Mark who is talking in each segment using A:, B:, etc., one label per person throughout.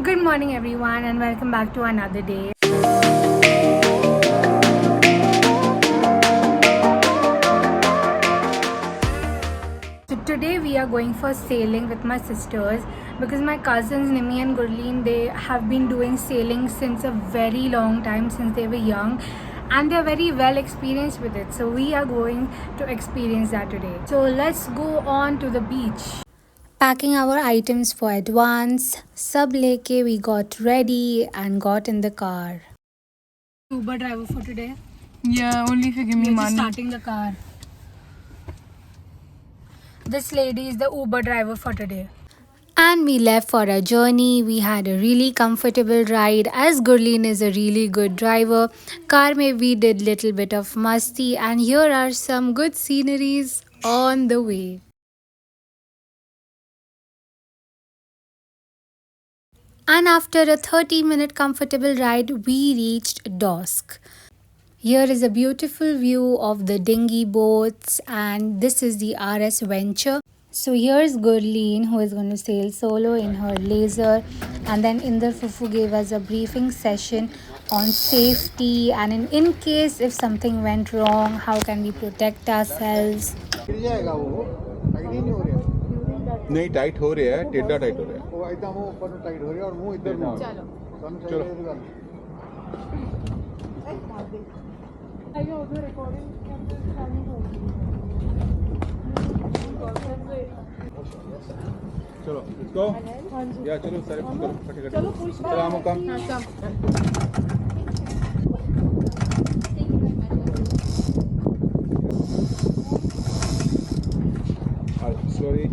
A: Good morning, everyone, and welcome back to another day. So today we are going for sailing with my sisters because my cousins Nimi and Gurleen, they have been doing sailing since a very long time, since they were young, and they're very well experienced with it. So we are going to experience that today. So let's go on to the beach. Packing our items for advance, sub leke we got ready and got in the car. Uber driver for today.
B: Yeah, only if you give me
A: You're just
B: money.
A: starting the car. This lady is the Uber driver for today. And we left for a journey. We had a really comfortable ride as Gurleen is a really good driver. Car mein we did little bit of masti and here are some good sceneries on the way. And after a 30-minute comfortable ride, we reached Dosk. Here is a beautiful view of the dinghy boats and this is the RS Venture. So here's Gurleen who is going to sail solo in her laser, and then Inder Fufu gave us a briefing session on safety and in case if something went wrong, how can we protect ourselves.
C: नहीं tight हो रहा है टेढ़ा tight हो रहा है वो एकदम वो ऊपर टाइट हो रहा है और मुंह इधर चलो चलो चलो इसको या चलो सारे करो फटाफट चलो चलो आमो काम slowly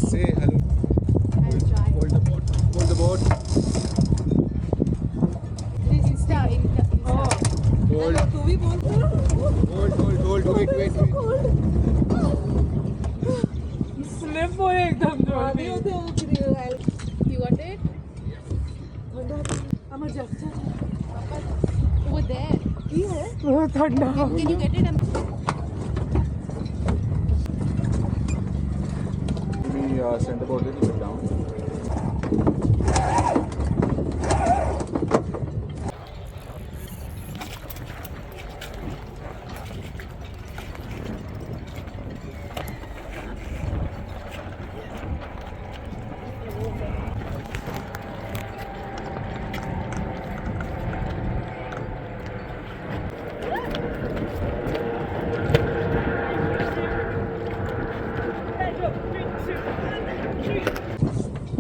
C: say hello hold the boat hold the boat hold wait
B: Slip हो एकदम जोर में.
D: You got it? Over there.
B: बहुत ठंडा.
D: Can you get it?
C: we send the boat a little bit down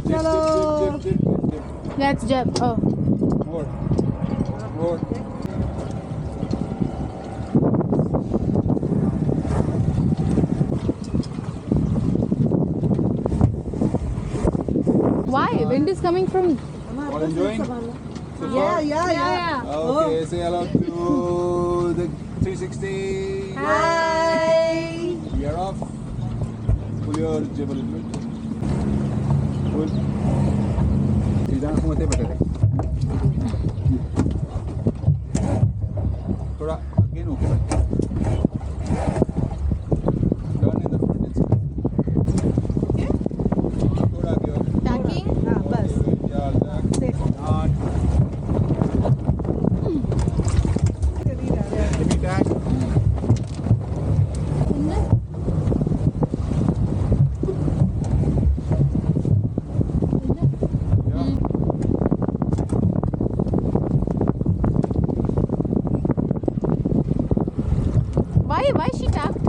D: Hello.
C: dip.
D: Let's jump. Oh.
C: More.
D: Why? Wind is coming from.
C: All enjoying? So far?
D: Yeah.
C: Okay, say hello to the 360.
D: Hi.
C: We are off. Pull your jibble. Pull. सीधा आंखों मत बैठे थे. थोड़ा again okay. Turn in the front and spin.
D: Okay.
C: थोड़ा आगे और.
D: Tacking.
C: Yeah, tack. On. Give me tack.
D: Why is she tapped?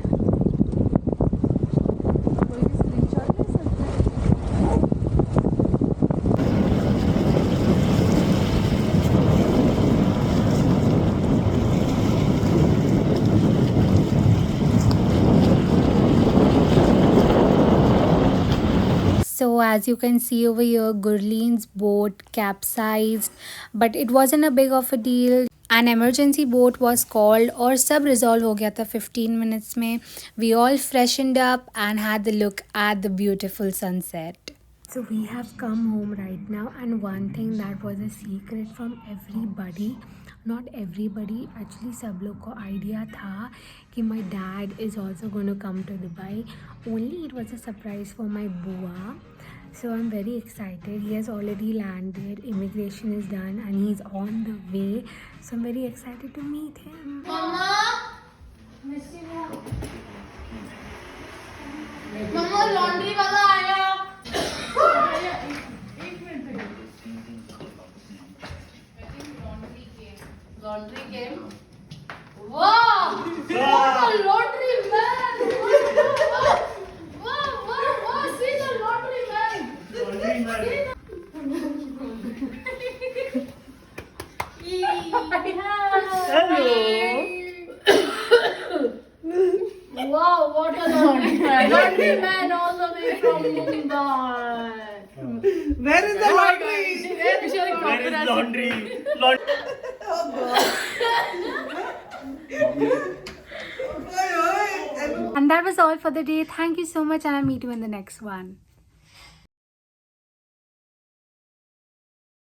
A: So as you can see over here, Gurleen's boat capsized, but it wasn't a big of a deal. An emergency boat was called और सब resolve हो गया था 15 minutes में. We all freshened up and had the look at the beautiful sunset. So we have come home right now, and one thing that was a secret from everybody not everybody, actually सब लोग को idea था कि my dad is also going to come to Dubai. Only it was a surprise for my bua. So I'm very excited. He has already landed, immigration is done and he's on the way. So I'm very excited to meet him.
D: मम्मा laundry वाला आया laundry came wow laundry man wow see the laundry man Wow, what a laundry man! Laundry man all the way from Mumbai.
B: Where is the laundry?
D: Where is laundry?
A: And that was all for the day. Thank you so much and I'll meet you in the next one.